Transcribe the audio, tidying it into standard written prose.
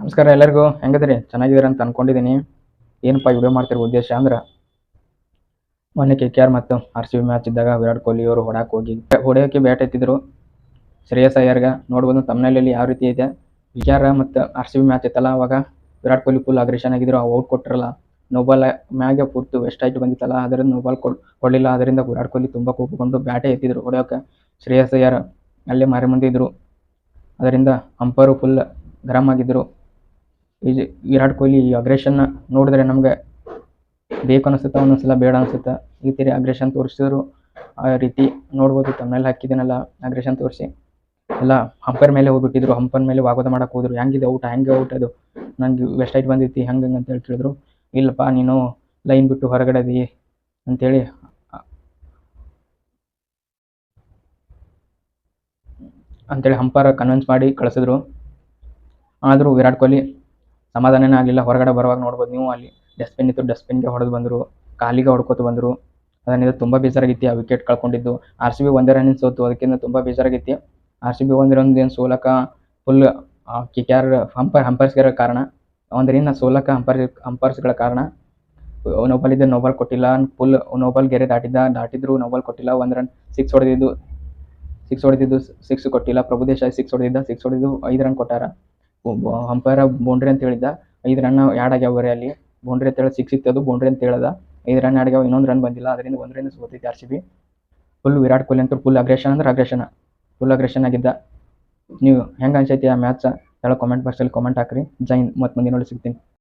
ನಮಸ್ಕಾರ ಎಲ್ಲರಿಗೂ. ಹೆಂಗದ್ರಿ? ಚೆನ್ನಾಗಿದ್ದೀರ ಅಂತ ಅನ್ಕೊಂಡಿದ್ದೀನಿ. ಏನಪ್ಪ ವಿಡಿಯೋ ಮಾಡ್ತಿರೋ ಉದ್ದೇಶ ಅಂದ್ರೆ, ಮೊನ್ನೆ KKR ಮತ್ತು RCB ಮ್ಯಾಚ್ ಇದ್ದಾಗ ವಿರಾಟ್ ಕೊಹ್ಲಿ ಅವರು ಹೊಡೆಯೋಕ್ಕೆ ಬ್ಯಾಟ್ ಎತ್ತಿದ್ರು ಶ್ರೇಯಸ್ ಅಯ್ಯರ್ಗೆ. ನೋಡ್ಬೋದು ತಮ್ಮನೇಲಿ ಯಾವ ರೀತಿ ಇದೆ. KKR ಮತ್ತು RCB ಮ್ಯಾಚ್ ಇತ್ತಲ್ಲ, ಅವಾಗ ವಿರಾಟ್ ಕೊಹ್ಲಿ ಫುಲ್ ಅಗ್ರೆಷನ್ ಆಗಿದ್ರು. ಔಟ್ ಕೊಟ್ಟಿರಲ್ಲ, ನೋಬಾಲ್ ಮ್ಯಾಗೆ ಪೂರ್ತಿ ವೆಸ್ಟ್ ಆಯ್ತು ಬಂದಿತ್ತಲ್ಲ, ಅದರಿಂದ ನೋಬಾಲ್ ಕೊಡಲಿಲ್ಲ. ಅದರಿಂದ ವಿರಾಟ್ ಕೊಹ್ಲಿ ತುಂಬ ಕೋಪಗೊಂಡು ಬ್ಯಾಟೇ ಎತ್ತಿದ್ರು ಹೊಡೆಯೋಕೆ. ಶ್ರೇಯಸ್ ಅಯ್ಯರ್ ಅಲ್ಲೇ ಮಾರಿ ಮುಂದೆ ಇದ್ರು. ಅದರಿಂದ ಅಂಪೈರು ಫುಲ್ ಗರಂ ಆಗಿದ್ರು. ವಿರಾಟ್ ಕೊಹ್ಲಿ ಈ ಅಗ್ರೆಷನ್ನ ನೋಡಿದ್ರೆ ನಮಗೆ ಬೇಕು ಅನಿಸುತ್ತೆ, ಒಂದೊಂದ್ಸಲ ಬೇಡ ಅನಿಸುತ್ತೆ. ಈ ಥರ ಅಗ್ರೆಷನ್ ತೋರಿಸಿದ್ರು. ಆ ರೀತಿ ನೋಡ್ಬೋದು, ತಮ್ಮನೆಲ್ಲ ಹಾಕಿದ್ದೀನಲ್ಲ, ಅಗ್ರೆಷನ್ ತೋರಿಸಿ ಎಲ್ಲ ಅಂಪೈರ್ ಮೇಲೆ ಹೋಗ್ಬಿಟ್ಟಿದ್ರು. ಅಂಪೈರ್ ಮೇಲೆ ವಾಗ್ವಾದ ಮಾಡಕ್ಕೆ ಹೋದ್ರು. ಹೆಂಗಿದೆ ಔಟ್, ಹೆಂಗೆ ಔಟ್ ಅದು, ನನಗೆ ವೆಸ್ಟ್ ಆಯ್ತು ಬಂದೈತಿ, ಹಂಗೆ ಅಂತೇಳಿ ಕೇಳಿದ್ರು. ಇಲ್ಲಪ್ಪ, ನೀನು ಲೈನ್ ಬಿಟ್ಟು ಹೊರಗಡೆ ಅದಿ ಅಂತೇಳಿ ಅಂಪೈರ್ ಕನ್ವಿನ್ಸ್ ಮಾಡಿ ಕಳಿಸಿದ್ರು. ಆದರೂ ವಿರಾಟ್ ಕೊಹ್ಲಿ ಸಮಾಧಾನನೇ ಆಗಲಿಲ್ಲ. ಹೊರಗಡೆ ಬರುವಾಗ ನೋಡ್ಬೋದು ನೀವು, ಅಲ್ಲಿ ಡಸ್ಟ್ಬಿನ್ ಇತ್ತು, ಡಸ್ಟ್ಬಿನ್ಗೆ ಹೊಡೆದು ಬಂದರು, ಕಾಲಿಗೆ ಹೊಡ್ಕೋತ ಬಂದರು. ಅದರಿಂದ ತುಂಬ ಬೇಜಾರಾಗಿತ್ತು ಆ ವಿಕೆಟ್ ಕಳ್ಕೊಂಡಿದ್ದು. RCB ಒಂದೇ ರನ್ನಿಂದ ಸೋತು, ಅದಕ್ಕಿಂತ ತುಂಬ ಬೇಜಾರಾಗಿತ್ತು. RCB ಒಂದೇನು ಸೋಲಕ್ಕೆ ಫುಲ್ KKR ಅಂಪೈರ್ಸ್ಗಳ ಕಾರಣ. ಒಂದರಿಂದ ಸೋಲಕ್ಕೆ ಅಂಪೈರ್ಸ್ಗಳ ಕಾರಣ. ನೋಬಾಲ್ ಇದ್ದ ನೋಬಾಲ್ ಕೊಟ್ಟಿಲ್ಲ, ಫುಲ್ ನೋಬಾಲ್ ಗೆರೆ ದಾಟಿದ್ರು, ನೋಬಾಲ್ ಕೊಟ್ಟಿಲ್ಲ. 1 ರನ್ ಸಿಕ್ಸ್ ಹೊಡೆದಿದ್ದು 6 ಕೊಟ್ಟಿಲ್ಲ. ಪ್ರಭು ದೇಸಾಯಿ 6 ಹೊಡೆದಿದ್ದು 5 ರನ್ ಕೊಟ್ಟಾರ. ಅಂಪೈರ್ ಬೌಂಡ್ರಿ ಅಂತ ಹೇಳಿದ್ದ, 5 ರನ್ ಆ್ಯಡ್ ಆಗ್ಯಾವ. ಬರೀ ಅಲ್ಲಿ ಬೌಂಡ್ರಿ ಅಂತ ಹೇಳಿ 6 ಇತ್ತು, ಅದು ಬೌಂಡ್ರಿ ಅಂತ ಹೇಳ್ದ. 5 ರನ್ ಆ್ಯಡ್ ಆಗ್ಯಾವ, ಇನ್ನೊಂದು ರನ್ ಬಂದಿಲ್ಲ. ಅದರಿಂದ 1 ರನ್ ಸೋತೈತಿ RCB. ಫುಲ್ ವಿರಾಟ್ ಕೊಹ್ಲಿ ಅಂತೂ ಫುಲ್ ಅಗ್ರೆಷನ್ ಆಗಿದ್ದ. ನೀವು ಹೆಂಗೆ ಅನ್ಸೈತಿ ಆ ಮ್ಯಾಚ್? ಕಮೆಂಟ್ ಬಾಕ್ಸಲ್ಲಿ ಕಮೆಂಟ್ ಹಾಕ್ರಿ. ಜೈ ಹಿಂದ್. ಮತ್ತು ಮುಂದಿನ ನೋಡಿ ಸಿಗ್ತೀನಿ.